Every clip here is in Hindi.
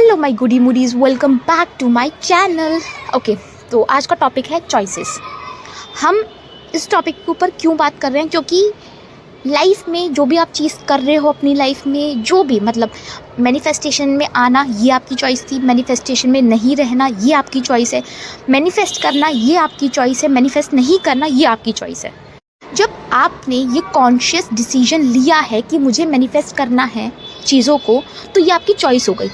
Hello my goodie moodies, welcome back to my channel. Okay, तो आज का टॉपिक है चॉइसेस। हम इस टॉपिक के ऊपर क्यों बात कर रहे हैं, क्योंकि लाइफ में जो भी आप चीज़ कर रहे हो अपनी लाइफ में, जो भी मतलब मैनिफेस्टेशन में आना ये आपकी चॉइस थी, मैनिफेस्टेशन में नहीं रहना ये आपकी चॉइस है, मैनिफेस्ट करना ये आपकी चॉइस है, मैनिफेस्ट नहीं करना ये आपकी चॉइस है। जब आपने ये कॉन्शियस डिसीजन लिया है कि मुझे मैनिफेस्ट करना है चीज़ों को, तो ये आपकी चॉइस हो गई।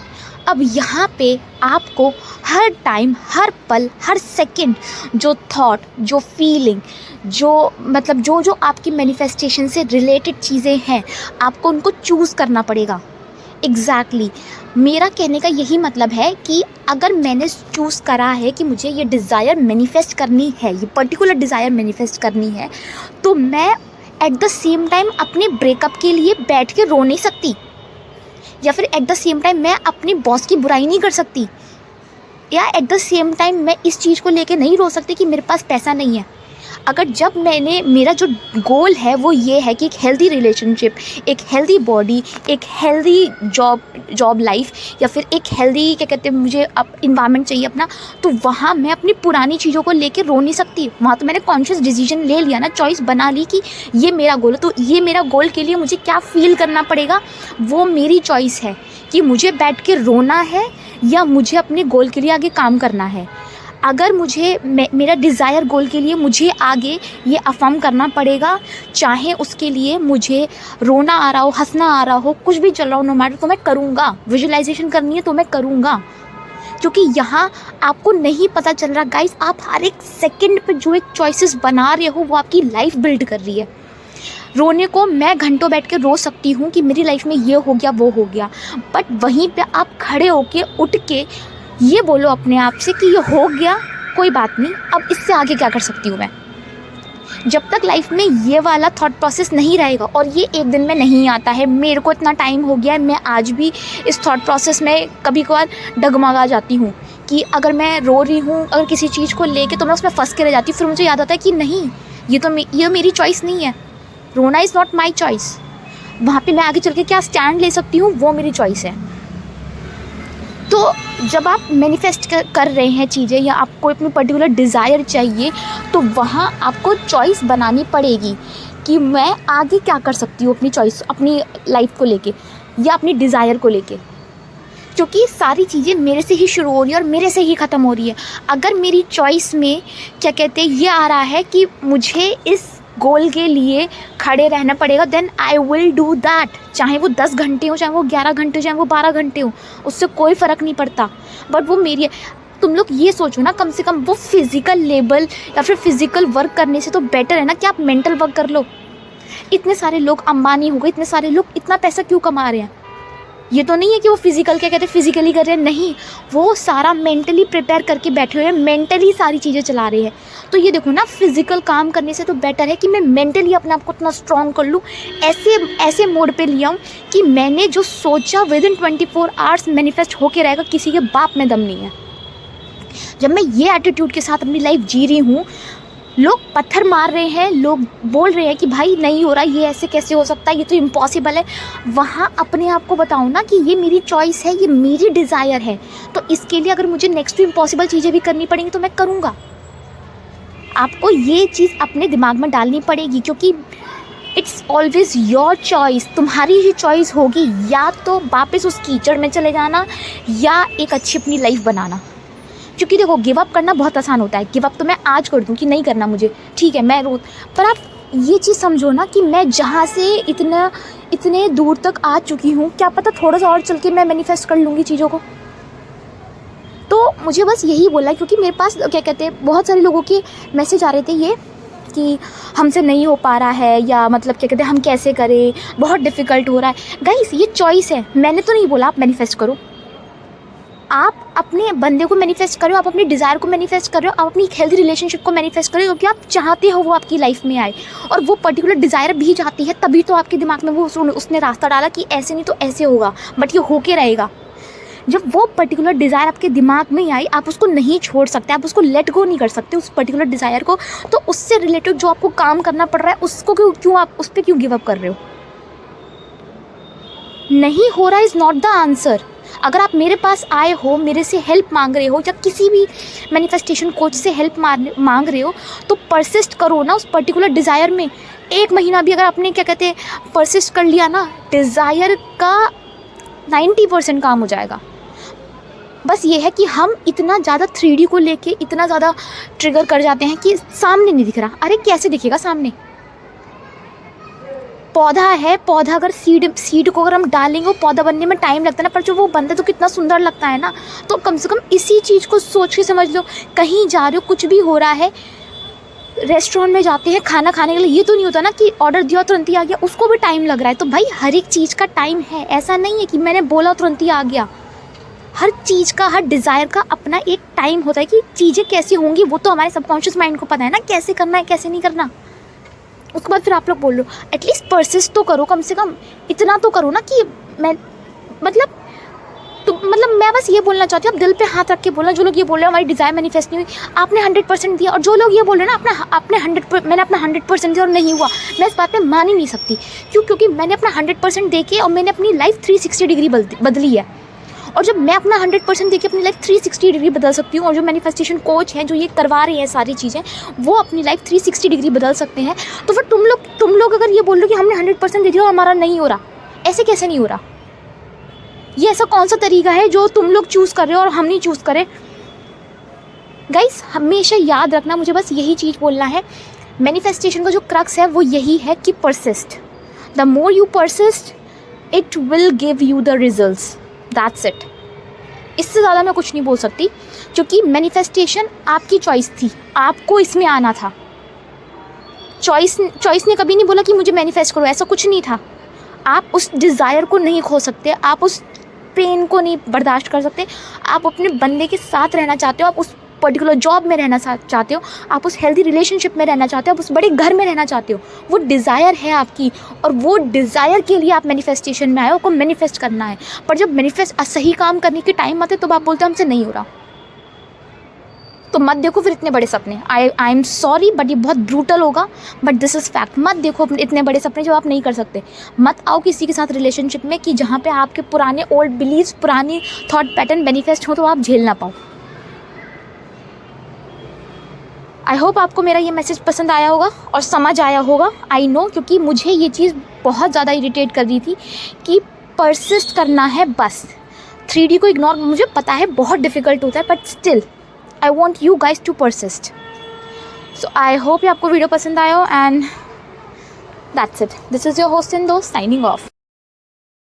अब यहाँ पे आपको हर टाइम, हर पल, हर सेकंड जो थॉट, जो फीलिंग, जो मतलब जो आपकी मैनिफेस्टेशन से रिलेटेड चीज़ें हैं, आपको उनको चूज़ करना पड़ेगा। एग्जैक्टली मेरा कहने का यही मतलब है कि अगर मैंने चूज़ करा है कि मुझे ये डिज़ायर मैनिफेस्ट करनी है, ये पर्टिकुलर डिज़ायर मैनिफेस्ट करनी है, तो मैं एट द सेम टाइम अपने ब्रेकअप के लिए बैठ के रो नहीं सकती, या फिर एट द सेम टाइम मैं अपनी बॉस की बुराई नहीं कर सकती, या एट द सेम टाइम मैं इस चीज़ को लेके नहीं रो सकती कि मेरे पास पैसा नहीं है। अगर जब मेरा जो गोल है वो ये है कि एक हेल्दी रिलेशनशिप, एक हेल्दी बॉडी, एक हेल्दी जॉब लाइफ, या फिर एक हेल्दी क्या कहते हैं मुझे अब इन्वायरमेंट चाहिए अपना, तो वहाँ मैं अपनी पुरानी चीज़ों को लेके रो नहीं सकती। वहाँ तो मैंने कॉन्शियस डिसीजन ले लिया ना, चॉइस बना ली कि ये मेरा गोल है, तो ये मेरा गोल के लिए मुझे क्या फ़ील करना पड़ेगा वो मेरी चॉइस है कि मुझे बैठ के रोना है या मुझे अपने गोल के लिए आगे काम करना है। अगर मुझे मेरा डिज़ायर गोल के लिए मुझे आगे ये अफर्म करना पड़ेगा, चाहे उसके लिए मुझे रोना आ रहा हो, हंसना आ रहा हो, कुछ भी चल रहा हो, नो मैटर, तो मैं करूँगा। विजुअलाइजेशन करनी है तो मैं करूँगा, क्योंकि यहाँ आपको नहीं पता चल रहा गाइस, आप हर एक सेकंड पे जो एक चॉइसेस बना रहे हो वो आपकी लाइफ बिल्ड कर रही है। रोने को मैं घंटों बैठ के रो सकती हूँ कि मेरी लाइफ में ये हो गया वो हो गया, बट वहीं पे आप खड़े होके उठ के ये बोलो अपने आप से कि ये हो गया, कोई बात नहीं, अब इससे आगे क्या कर सकती हूँ मैं। जब तक लाइफ में ये वाला थॉट प्रोसेस नहीं रहेगा, और ये एक दिन में नहीं आता है, मेरे को इतना टाइम हो गया है, मैं आज भी इस थॉट प्रोसेस में कभी कभार डगमगा जाती हूँ कि अगर मैं रो रही हूँ अगर किसी चीज़ को लेके, तो मैं उसमें फंस के रह जाती हूँ। फिर मुझे याद आता है कि नहीं, ये मेरी चॉइस नहीं है, रोना इज़ नॉट माई चॉइस। वहाँ पे मैं आगे चल के क्या स्टैंड ले सकती हूँ वो मेरी चॉइस है। तो जब आप मैनिफेस्ट कर रहे हैं चीज़ें, या आपको अपनी पर्टिकुलर डिज़ायर चाहिए, तो वहाँ आपको चॉइस बनानी पड़ेगी कि मैं आगे क्या कर सकती हूँ अपनी चॉइस, अपनी लाइफ को लेके या अपनी डिज़ायर को लेके, क्योंकि सारी चीज़ें मेरे से ही शुरू हो रही है और मेरे से ही ख़त्म हो रही है। अगर मेरी चॉइस में क्या कहते हैं ये आ रहा है कि मुझे इस गोल के लिए खड़े रहना पड़ेगा, then I will do that. चाहे वो 10 घंटे हो, चाहे वो 11 घंटे हो, चाहे वो 12 घंटे हो, उससे कोई फ़र्क नहीं पड़ता, बट वो मेरी है। तुम लोग ये सोचो ना, कम से कम वो फिज़िकल लेवल या फिर फिज़िकल वर्क करने से तो बेटर है ना कि आप मेंटल वर्क कर लो। इतने सारे लोग अंबानी हो गए, इतने सारे लोग इतना पैसा क्यों कमा रहे हैं? ये तो नहीं है कि वो फिज़िकल क्या कहते हैं फिज़िकली कर रहे हैं, नहीं, वो सारा मेंटली प्रिपेयर करके बैठे हुए हैं, मेंटली सारी चीज़ें चला रहे हैं। तो ये देखो ना, फिज़िकल काम करने से तो बेटर है कि मैं मेंटली अपने आप को इतना स्ट्रॉन्ग कर लूँ, ऐसे मोड पे ले आऊँ कि मैंने जो सोचा विद इन 24 आवर्स मैनिफेस्ट होके रहेगा, किसी के बाप में दम नहीं है। जब मैं ये एटीट्यूड के साथ अपनी लाइफ जी रही हूँ, लोग पत्थर मार रहे हैं, लोग बोल रहे हैं कि भाई नहीं हो रहा, ये ऐसे कैसे हो सकता है, ये तो इम्पॉसिबल है, वहाँ अपने आप को बताऊँ ना कि ये मेरी चॉइस है, ये मेरी डिज़ायर है, तो इसके लिए अगर मुझे नेक्स्ट टू इम्पॉसिबल चीज़ें भी करनी पड़ेंगी तो मैं करूँगा। आपको ये चीज़ अपने दिमाग में डालनी पड़ेगी, क्योंकि इट्स ऑलवेज योर चॉइस, तुम्हारी ही चॉइस होगी, या तो वापस उस कीचड़ में चले जाना या एक अच्छी अपनी लाइफ बनाना। क्योंकि देखो, गिव अप करना बहुत आसान होता है, गिव अप तो मैं आज कर दूं कि नहीं करना मुझे, ठीक है मैं पर आप ये चीज़ समझो ना कि मैं जहाँ से इतने दूर तक आ चुकी हूँ, क्या पता थोड़ा सा और चल के मैं मैनिफेस्ट कर लूँगी चीज़ों को। तो मुझे बस यही बोला, क्योंकि मेरे पास क्या कहते हैं बहुत सारे लोगों के मैसेज आ रहे थे ये कि हमसे नहीं हो पा रहा है, या मतलब क्या कहते हैं हम कैसे करें, बहुत डिफ़िकल्ट हो रहा है। गाइस, ये चॉइस है, मैंने तो नहीं बोला आप मैनिफेस्ट करो, आप अपने बंदे को मैनिफेस्ट करो, आप अपनी डिज़ायर को मैनिफेस्ट करो, आप अपनी एक हेल्दी रिलेशनशिप को मैनिफेस्ट करो, क्योंकि आप चाहते हो वो आपकी लाइफ में आए, और वो पर्टिकुलर डिज़ायर भी जाती है, तभी तो आपके दिमाग में वो उसने रास्ता डाला कि ऐसे नहीं तो ऐसे होगा, बट ये होके रहेगा। जब वो पर्टिकुलर डिज़ायर आपके दिमाग में आई, आप उसको नहीं छोड़ सकते, आप उसको लेट गो नहीं कर सकते उस पर्टिकुलर डिज़ायर को, तो उससे रिलेटेड जो आपको काम करना पड़ रहा है उसको क्यों आप उस पर क्यों गिव अप कर रहे हो? नहीं हो रहा इज़ नॉट द आंसर। अगर आप मेरे पास आए हो, मेरे से हेल्प मांग रहे हो या किसी भी मैनिफेस्टेशन कोच से हेल्प मांग रहे हो, तो परसिस्ट करो ना उस पर्टिकुलर डिज़ायर में। 1 महीना भी अगर आपने क्या कहते हैं परसिस्ट कर लिया ना, डिज़ायर का 90% काम हो जाएगा। बस ये है कि हम इतना ज़्यादा 3D को लेके इतना ज़्यादा ट्रिगर कर जाते हैं कि सामने नहीं दिख रहा। अरे कैसे दिखेगा सामने? पौधा है, पौधा अगर सीड को अगर हम डालेंगे, वो पौधा बनने में टाइम लगता है ना, पर जो वो बनता है तो कितना सुंदर लगता है ना। तो कम से कम इसी चीज़ को सोच के समझ लो। कहीं जा रहे हो, कुछ भी हो रहा है, रेस्टोरेंट में जाते हैं खाना खाने के लिए, ये तो नहीं होता ना कि ऑर्डर दिया तुरंत ही आ गया, उसको भी टाइम लग रहा है। तो भाई हर एक चीज़ का टाइम है, ऐसा नहीं है कि मैंने बोला तुरंत ही आ गया। हर चीज़ का, हर डिज़ायर का अपना एक टाइम होता है कि चीज़ें कैसी होंगी, वो तो हमारे सबकॉन्शियस माइंड को पता है ना कैसे करना है कैसे नहीं करना। उसके बाद फिर आप लोग बोल लो एटलीस्ट परसिस्ट तो करो, कम से कम इतना तो करो ना कि मैं मतलब मैं बस ये बोलना चाहती हूँ, आप दिल पे हाथ रख के बोलना। जो लोग ये बोल रहे हैं हमारी डिज़ायर मैनिफेस्ट नहीं हुई, आपने 100% दिया, और जो लोग ये बोल रहे हैं ना मैंने अपना 100% दिया और नहीं हुआ, मैं इस बात पे मान ही नहीं सकती। क्यों? क्योंकि मैंने अपना 100% दे के और मैंने अपनी लाइफ 360 डिग्री बदली है। और जब मैं अपना 100% देके अपनी लाइफ 360 डिग्री बदल सकती हूँ, और जो मैनिफेस्टेशन कोच हैं जो ये करवा रहे हैं सारी चीज़ें, वो अपनी लाइफ 360 डिग्री बदल सकते हैं, तो फिर तुम लोग अगर ये बोल रहे हो कि हमने 100% दे दिया और हमारा नहीं हो रहा, ऐसे कैसे नहीं हो रहा? ये ऐसा कौन सा तरीका है जो तुम लोग चूज़ कर रहे हो और हम नहीं चूज़ करें? गाइस हमेशा याद रखना, मुझे बस यही चीज़ बोलना है, मैनिफेस्टेशन का जो क्रक्स है वो यही है कि persist. The more you persist, it will give you the results. That's it. इससे ज़्यादा मैं कुछ नहीं बोल सकती, क्योंकि मैनिफेस्टेशन आपकी चॉइस थी, आपको इसमें आना था। चॉइस ने कभी नहीं बोला कि मुझे मैनिफेस्ट करो, ऐसा कुछ नहीं था। आप उस डिज़ायर को नहीं खो सकते, आप उस पेन को नहीं बर्दाश्त कर सकते। आप अपने बंदे के साथ रहना चाहते हो, आप उस पर्टिकुलर जॉब में रहना चाहते हो, आप उस हेल्दी रिलेशनशिप में रहना चाहते हो, आप उस बड़े घर में रहना चाहते हो, वो डिज़ायर है आपकी, और वो डिज़ायर के लिए आप मैनिफेस्टेशन में आए हो, आपको मैनिफेस्ट करना है। पर जब मैनिफेस्ट सही काम करने के टाइम आते तो आप बोलते हो हमसे नहीं हो रहा, तो मत देखो फिर इतने बड़े सपने। आई एम सॉरी बट ये बहुत ब्रूटल होगा, बट दिस इज़ फैक्ट। मत देखो इतने बड़े सपने जो आप नहीं कर सकते। मत आओ किसी के साथ रिलेशनशिप में कि जहाँ पे आपके पुराने ओल्ड बिलीव्स, पुरानी थॉट पैटर्न मैनिफेस्ट हो तो आप झेल ना पाओ। आई होप आपको मेरा ये मैसेज पसंद आया होगा और समझ आया होगा। आई नो, क्योंकि मुझे ये चीज़ बहुत ज़्यादा इरिटेट कर रही थी कि परसिस्ट करना है बस। 3D को इग्नोर, मुझे पता है बहुत डिफ़िकल्ट होता है, but still I want you guys to persist. So I hope ये आपको वीडियो पसंद आया हो, and that's it. This is your host इन दोस्त साइनिंग ऑफ।